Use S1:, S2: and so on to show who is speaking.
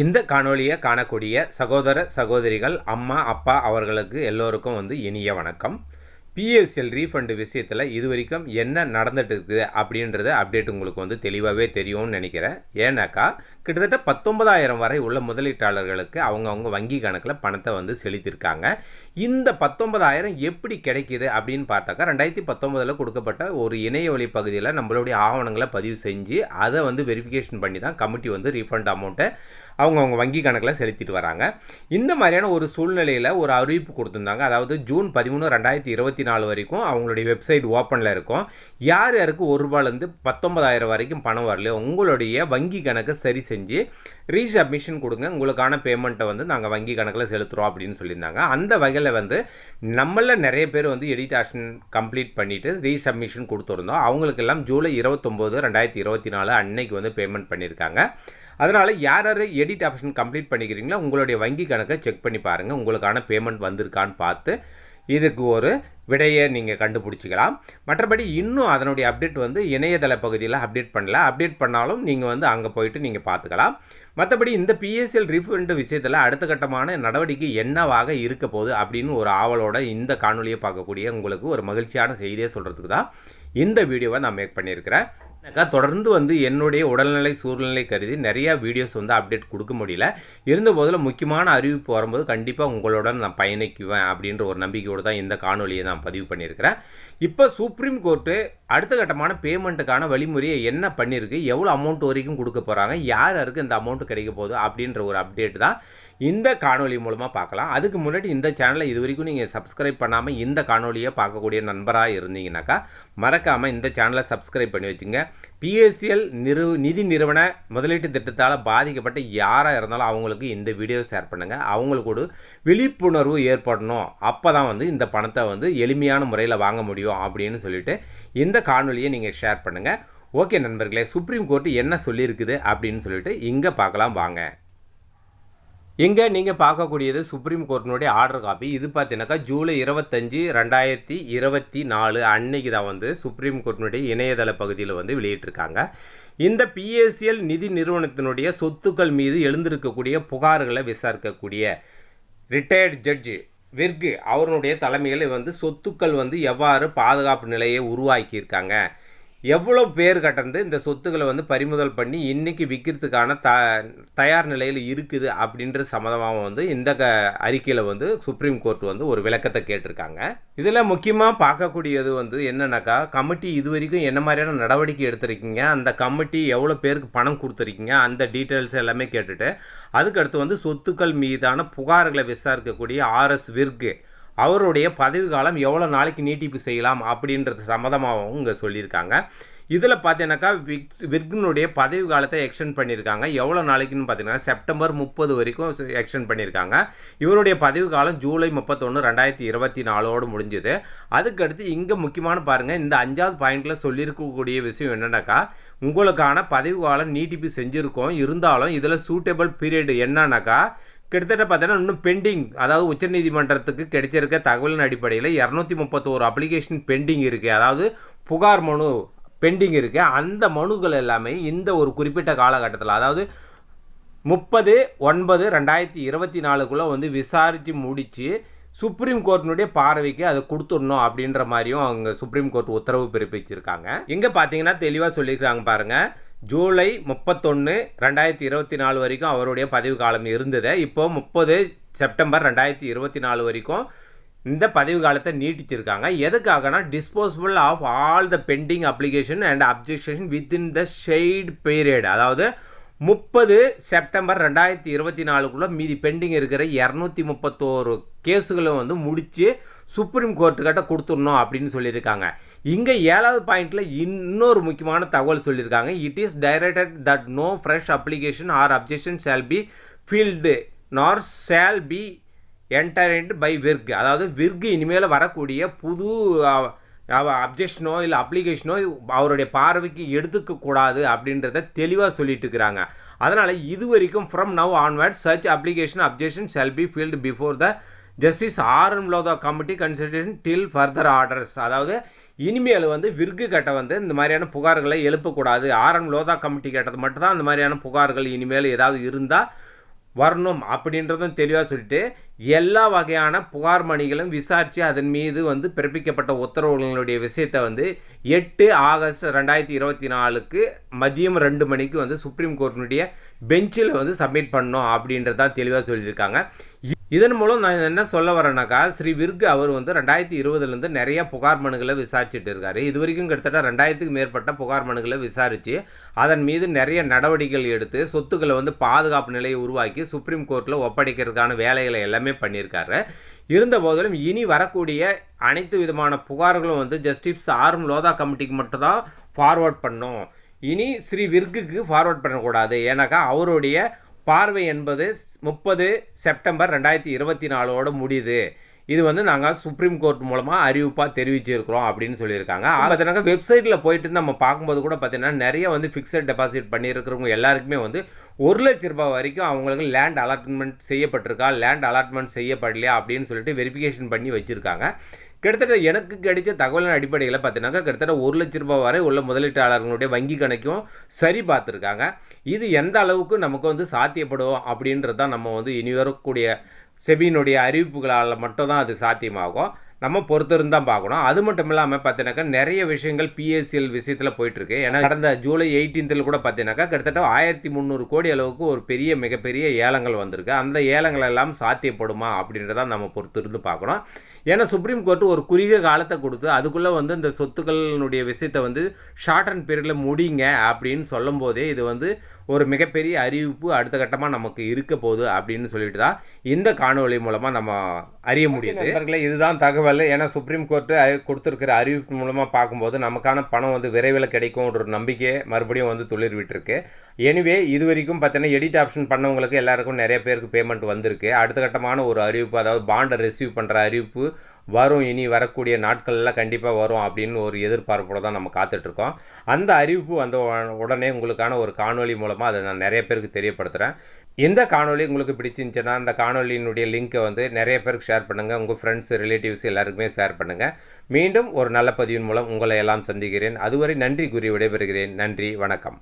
S1: இந்த காணொளியை காணக்கூடிய சகோதர சகோதரிகள் அம்மா அப்பா அவர்களுக்கு எல்லோருக்கும் இனிய வணக்கம். பிஎஸ்எல் ரீஃபண்ட் விஷயத்தில் இது வரைக்கும் என்ன நடந்துட்டு இருக்குது அப்படின்றது அப்டேட் உங்களுக்கு தெளிவாகவே தெரியும்னு நினைக்கிறேன். ஏன்னாக்கா கிட்டத்தட்ட 19,000 வரை உள்ள முதலீட்டாளர்களுக்கு அவங்கவுங்க வங்கி கணக்கில் பணத்தை செலுத்தியிருக்காங்க. இந்த 19,000 எப்படி கிடைக்கிது அப்படின்னு பார்த்தாக்கா 2019 கொடுக்கப்பட்ட ஒரு இணைய வழி பகுதியில் நம்மளுடைய ஆவணங்களை பதிவு செஞ்சு அதை வெரிஃபிகேஷன் பண்ணி தான் கமிட்டி ரீஃபண்ட் அமௌண்ட்டை அவங்கவுங்க வங்கி கணக்கில் செலுத்திட்டு வராங்க. இந்த மாதிரியான ஒரு சூழ்நிலையில் ஒரு அறிவிப்பு கொடுத்துருந்தாங்க. அதாவது ஜூன் 13, 2024 வரைக்கும் அவங்களுடைய வெப்சைட் ஓப்பனில் இருக்கும். யார் யாருக்கு ₹1 19,000 வரைக்கும் பணம் வரலையோ உங்களுடைய வங்கி கணக்கை சரி செஞ்சு ரீசப்மிஷன் கொடுங்க, உங்களுக்கான பேமெண்ட்டை நாங்கள் வங்கி கணக்கில் செலுத்துகிறோம் அப்படின்னு சொல்லியிருந்தாங்க. அந்த வகையில் நம்மள நிறைய பேர் எடிட் ஆக்ஷன் கம்ப்ளீட் பண்ணிவிட்டு ரீசப்மிஷன் கொடுத்துருந்தோம். அவங்களுக்கெல்லாம் ஜூலை 29, 2024 அன்னைக்கு பேமெண்ட் பண்ணியிருக்காங்க. அதனால் யார் யார் எடிட் ஆப்ஷன் கம்ப்ளீட் பண்ணிக்கிறீங்களோ உங்களுடைய வங்கி கணக்கை செக் பண்ணி பாருங்கள், உங்களுக்கான பேமெண்ட் வந்திருக்கான்னு பார்த்து இதுக்கு ஒரு விடையை நீங்கள் கண்டுபிடிச்சிக்கலாம். மற்றபடி இன்னும் அதனுடைய அப்டேட் இணையதள பகுதியில் அப்டேட் பண்ணல. அப்டேட் பண்ணாலும் நீங்கள் அங்கே போயிட்டு நீங்கள் பார்த்துக்கலாம். மற்றபடி இந்த பிஎஸ்எல் ரீஃபண்ட் விஷயத்தில் அடுத்த கட்டமான நடவடிக்கை என்னவாக இருக்க போகுது அப்படின்னு ஒரு ஆவலோட இந்த காணொலியை பார்க்கக்கூடிய உங்களுக்கு ஒரு மகிழ்ச்சியான செய்தியை சொல்கிறதுக்கு தான் இந்த வீடியோவை நான் மேக் பண்ணியிருக்கிறேன். தொடர்ந்து என்னுடைய உடல்நிலை சூழ்நிலை கருதி நிறையா வீடியோஸ் அப்டேட் கொடுக்க முடியல. இருந்தபோதில் முக்கியமான அறிவிப்பு வரும்போது கண்டிப்பாக உங்களுடன் நான் பயணிக்குவேன் அப்படின்ற ஒரு நம்பிக்கையோடு தான் இந்த காணொலியை நான் பதிவு பண்ணியிருக்கிறேன். இப்போ சுப்ரீம் கோர்ட்டு அடுத்த கட்டமான பேமெண்ட்டுக்கான வழிமுறையை என்ன பண்ணியிருக்கு, எவ்வளோ அமௌண்ட் வரைக்கும் கொடுக்க போகிறாங்க, யார் யாருக்கு இந்த அமௌண்ட்டு கிடைக்க போகுது அப்படின்ற ஒரு அப்டேட் தான் இந்த காணொலி மூலமாக பார்க்கலாம். அதுக்கு முன்னாடி இந்த சேனலை இது வரைக்கும் நீங்கள் சப்ஸ்கிரைப் பண்ணாமல் இந்த காணொலியை பார்க்கக்கூடிய நண்பராக இருந்தீங்கன்னாக்கா மறக்காமல் இந்த சேனலை சப்ஸ்கிரைப் பண்ணி வச்சுங்க. பிஎஸ்எல் நிதி நிறுவன முதலீட்டு திட்டத்தால் பாதிக்கப்பட்ட யாராக இருந்தாலும் அவங்களுக்கு இந்த வீடியோ ஷேர் பண்ணுங்கள். அவங்களுக்கு ஒரு விழிப்புணர்வு ஏற்படணும். அப்போ தான் இந்த பணத்தை எளிமையான முறையில் வாங்க முடியும் அப்படின்னு சொல்லிட்டு இந்த காணொலியை நீங்கள் ஷேர் பண்ணுங்கள். ஓகே நண்பர்களே, சுப்ரீம் கோர்ட்டு என்ன சொல்லியிருக்குது அப்படின்னு சொல்லிட்டு இங்கே பார்க்கலாம் வாங்க. இங்கே நீங்கள் பார்க்கக்கூடியது சுப்ரீம் கோர்ட்டினுடைய ஆர்டர் காப்பி. இது பார்த்தீங்கன்னாக்கா ஜூலை 25, 2024 அன்னைக்கு தான் சுப்ரீம் கோர்ட்டினுடைய இணையதள பகுதியில் வெளியிட்டிருக்காங்க. இந்த பிஎஸ்எல் நிதி நிறுவனத்தினுடைய சொத்துக்கள் மீது எழுந்திருக்கக்கூடிய புகார்களை விசாரிக்கக்கூடிய ரிட்டையர்டு ஜட்ஜு விர்க் அவருடைய தலைமையில் சொத்துக்கள் எவ்வாறு பாதுகாப்பு நிலையை உருவாக்கியிருக்காங்க, எவ்வளோ பேர் கட்டந்து இந்த சொத்துக்களை பறிமுதல் பண்ணி இன்றைக்கி விற்கிறதுக்கான தயார் நிலையில் இருக்குது அப்படின்ற சம்மந்தமாக இந்த அறிக்கையில் சுப்ரீம் கோர்ட் ஒரு விளக்கத்தை கேட்டிருக்காங்க. இதில் முக்கியமாக பார்க்கக்கூடியது என்னன்னாக்கா கமிட்டி இது வரைக்கும் என்ன மாதிரியான நடவடிக்கை எடுத்திருக்கீங்க, அந்த கமிட்டி எவ்வளோ பேருக்கு பணம் கொடுத்துருக்கீங்க, அந்த டீட்டெயில்ஸ் எல்லாமே கேட்டுட்டு அதுக்கடுத்து சொத்துக்கள் மீதான புகார்களை விசாரிக்கக்கூடிய ஆர்எஸ் விர்க் அவருடைய பதவி காலம் எவ்வளோ நாளைக்கு நீட்டிப்பு செய்யலாம் அப்படின்றது சம்மந்தமாகவும் இங்கே சொல்லியிருக்காங்க. இதில் பார்த்தீங்கன்னாக்கா விர்கினுடைய பதவி காலத்தை எக்ஸ்டெண்ட் பண்ணியிருக்காங்க. எவ்வளோ நாளைக்குன்னு பார்த்தீங்கன்னா செப்டம்பர் 30 வரைக்கும் எக்ஸ்டெண்ட் பண்ணியிருக்காங்க. இவருடைய பதவி காலம் ஜூலை 31, 2024 முடிஞ்சுது. அதுக்கடுத்து இங்கே முக்கியமான பாருங்கள், இந்த 5வது பாயிண்டில் சொல்லியிருக்கக்கூடிய விஷயம் என்னென்னாக்கா உங்களுக்கான பதவி காலம் நீட்டிப்பு செஞ்சுருக்கோம், இருந்தாலும் இதில் சூட்டபிள் பீரியட் என்னன்னாக்கா கிட்டத்தட்ட பார்த்தீங்கன்னா இன்னும் பெண்டிங், அதாவது உச்சநீதிமன்றத்துக்கு கிடைச்சிருக்க தகவலின் அடிப்படையில் 231 அப்ளிகேஷன் பெண்டிங் இருக்குது, அதாவது புகார் மனு பெண்டிங் இருக்குது. அந்த மனுக்கள் எல்லாமே இந்த ஒரு குறிப்பிட்ட காலகட்டத்தில் அதாவது 30/9/2024 விசாரித்து முடித்து சுப்ரீம் கோர்ட்டினுடைய பார்வைக்கு அதை கொடுத்துடணும் அப்படின்ற மாதிரியும் அவங்க சுப்ரீம் கோர்ட் உத்தரவு பிறப்பிச்சிருக்காங்க. இங்கே பார்த்தீங்கன்னா தெளிவாக சொல்லியிருக்காங்க பாருங்கள், ஜூலை 31, 2024 வரைக்கும் அவருடைய பதவி காலம் இருந்தது. இப்போ 30 செப்டம்பர் 2024 வரைக்கும் இந்த பதவி காலத்தை நீட்டிச்சிருக்காங்க. எதுக்காகனா disposable of all the pending application and objection within the said period, அதாவது 30 செப்டம்பர் 2024 மீதி பெண்டிங் இருக்கிற 231 கேஸுகளும் முடித்து சுப்ரீம் கோர்ட்டுக்கிட்ட கொடுத்துடணும் அப்படின்னு சொல்லியிருக்காங்க. இங்கே 7வது பாயிண்டில் இன்னொரு முக்கியமான தகவல் சொல்லியிருக்காங்க. It is directed that no fresh application or objection shall be filed nor shall be entered by விர்க், அதாவது விர்க் இனிமேல் வரக்கூடிய புது அப்ஜெக்ஷனோ இல்லை அப்ளிகேஷனோ அவருடைய பார்வைக்கு எடுத்துக்கக்கூடாது அப்படின்றத தெளிவாக சொல்லிட்டு இருக்கிறாங்க. அதனால் இது வரைக்கும் from now onward such application objection shall be filed before the justice RM Lodha committee consultation till further orders, அதாவது இனிமேல் விர்கு கிட்ட இந்த மாதிரியான புகார்களை எழுப்பக்கூடாது. ஆர்எம் லோதா கமிட்டி கேட்டது மட்டும்தான் அந்த மாதிரியான புகார்கள் இனிமேல் ஏதாவது இருந்தால் வரணும் அப்படின்றதும் தெளிவாக சொல்லிட்டு எல்லா வகையான புகார் மணிகளும் விசாரித்து அதன் மீது வந்து பிறப்பிக்கப்பட்ட உத்தரவுகளுடைய விஷயத்தை வந்து 8 ஆகஸ்ட் 2024 மதியம் 2 மணிக்கு வந்து சுப்ரீம் கோர்ட்டினுடைய பெஞ்சில் வந்து சப்மிட் பண்ணணும் அப்படின்றதான் தெளிவாக சொல்லியிருக்காங்க. இதன் மூலம் நான் என்ன சொல்ல வரேன்னாக்கா, ஸ்ரீ விர்க் அவர் வந்து 2020 நிறைய புகார் மனுகளை விசாரிச்சுட்டு இருக்காரு. இது வரைக்கும் கிட்டத்தட்ட 2000க்கு மேற்பட்ட புகார் மனுகளை விசாரித்து அதன் மீது நிறைய நடவடிக்கைகள் எடுத்து சொத்துக்களை வந்து பாதுகாப்பு நிலையை உருவாக்கி சுப்ரீம் கோர்ட்டில் ஒப்படைக்கிறதுக்கான வேலைகளை எல்லாமே பண்ணியிருக்காரு. இருந்த போதிலும் இனி வரக்கூடிய அனைத்து விதமான புகார்களும் வந்து ஜஸ்டிஸ் ஆர் லோதா கமிட்டிக்கு மட்டும்தான் ஃபார்வர்ட் பண்ணும். இனி ஸ்ரீ விர்க்குக்கு ஃபார்வர்ட் பண்ணக்கூடாது. ஏன்னாக்கா அவருடைய பார்வை என்பது 30 செப்டம்பர் 2024 முடியுது. இது வந்து நாங்கள் சுப்ரீம் கோர்ட் மூலமாக அறிவிப்பாக தெரிவிச்சிருக்கிறோம் அப்படின்னு சொல்லியிருக்காங்க. பார்த்தீங்கன்னா வெப்சைட்டில் போயிட்டு நம்ம பார்க்கும்போது கூட பார்த்தீங்கன்னா நிறைய வந்து ஃபிக்ஸட் டெபாசிட் பண்ணியிருக்கிறவங்க எல்லாருக்குமே வந்து 1 லட்ச ரூபாய் வரைக்கும் அவங்களுக்கு லேண்ட் அலாட்மெண்ட் செய்யப்பட்டிருக்கா, லேண்ட் அலாட்மெண்ட் செய்யப்படலையா அப்படின்னு சொல்லிட்டு வெரிஃபிகேஷன் பண்ணி வச்சுருக்காங்க. கிட்டத்தட்ட எனக்கு கிடைச்ச தகவலின் அடிப்படையில் பார்த்தீங்கன்னா கிட்டத்தட்ட 1 லட்ச ரூபாய் வரை உள்ள முதலீட்டாளர்களுடைய வங்கி கணக்கும் சரி பார்த்துருக்காங்க. இது எந்த அளவுக்கு நமக்கு வந்து சாத்தியப்படும் அப்படின்றது தான் நம்ம வந்து இனி வரக்கூடிய செபியினுடைய அறிவிப்புகளால் மட்டும் தான் அது சாத்தியமாகும். நம்ம பொறுத்திருந்தான் பார்க்கணும். அது மட்டும் இல்லாமல் பார்த்தீங்கன்னாக்கா நிறைய விஷயங்கள் பிஎஸ்சிஎல் விஷயத்தில் போயிட்டுருக்கு. ஏன்னா கடந்த ஜூலை 18 கூட பார்த்தீங்கன்னாக்கா கிட்டத்தட்ட 1300 கோடி அளவுக்கு ஒரு மிகப்பெரிய ஏலங்கள் வந்திருக்கு. அந்த ஏலங்கள் எல்லாம் சாத்தியப்படுமா அப்படின்றதான் நம்ம பொறுத்திருந்து பார்க்கணும். ஏன்னா சுப்ரீம் கோர்ட்டு ஒரு குறுகிய காலத்தை கொடுத்து அதுக்குள்ளே வந்து இந்த சொத்துக்களினுடைய விஷயத்தை வந்து ஷார்ட் அண்ட் பீரியடில் முடிங்க அப்படின்னு சொல்லும் போதே இது வந்து ஒரு மிகப்பெரிய அறிவிப்பு அடுத்த கட்டமாக நமக்கு இருக்க போகுது அப்படின்னு சொல்லிட்டு தான் இந்த காணொளி மூலமாக நம்ம அறிய முடியுது. இதுதான் தகவல். ஏன்னா சுப்ரீம் கோர்ட்டு கொடுத்துருக்கிற அறிவிப்பு மூலமாக பார்க்கும்போது நமக்கான பணம் வந்து விரைவில் கிடைக்கும்ன்ற ஒரு நம்பிக்கையை மறுபடியும் வந்து துளிர் விட்டுருக்கு. எனிவே இது வரைக்கும் பார்த்தீங்கன்னா எடிட் ஆப்ஷன் பண்ணவங்களுக்கு எல்லாருக்கும் நிறைய பேருக்கு பேமெண்ட் வந்திருக்கு. அடுத்த கட்டமான ஒரு அறிவிப்பு, அதாவது பாண்டை ரிசீவ் பண்ணுற அறிவிப்பு வரும். இனி வரக்கூடிய நாட்களெலாம் கண்டிப்பாக வரும் அப்படின்னு ஒரு எதிர்பார்ப்போடு தான் நம்ம காத்துட்ருக்கோம். அந்த அறிவிப்பு வந்த உடனே உங்களுக்கான ஒரு காணொலி மூலமாக அதை நான் நிறைய பேருக்கு தெரியப்படுத்துகிறேன். இந்த காணொலி உங்களுக்கு பிடிச்சிருந்துச்சுன்னா அந்த காணொலியினுடைய லிங்க்கை வந்து நிறைய பேருக்கு ஷேர் பண்ணுங்கள். உங்கள் ஃப்ரெண்ட்ஸ், ரிலேட்டிவ்ஸ் எல்லாருக்குமே ஷேர் பண்ணுங்கள். மீண்டும் ஒரு நல்ல பதிவின் மூலம் உங்களை எல்லாம் சந்திக்கிறேன். அதுவரை நன்றி கூறி விடைபெறுகிறேன். நன்றி, வணக்கம்.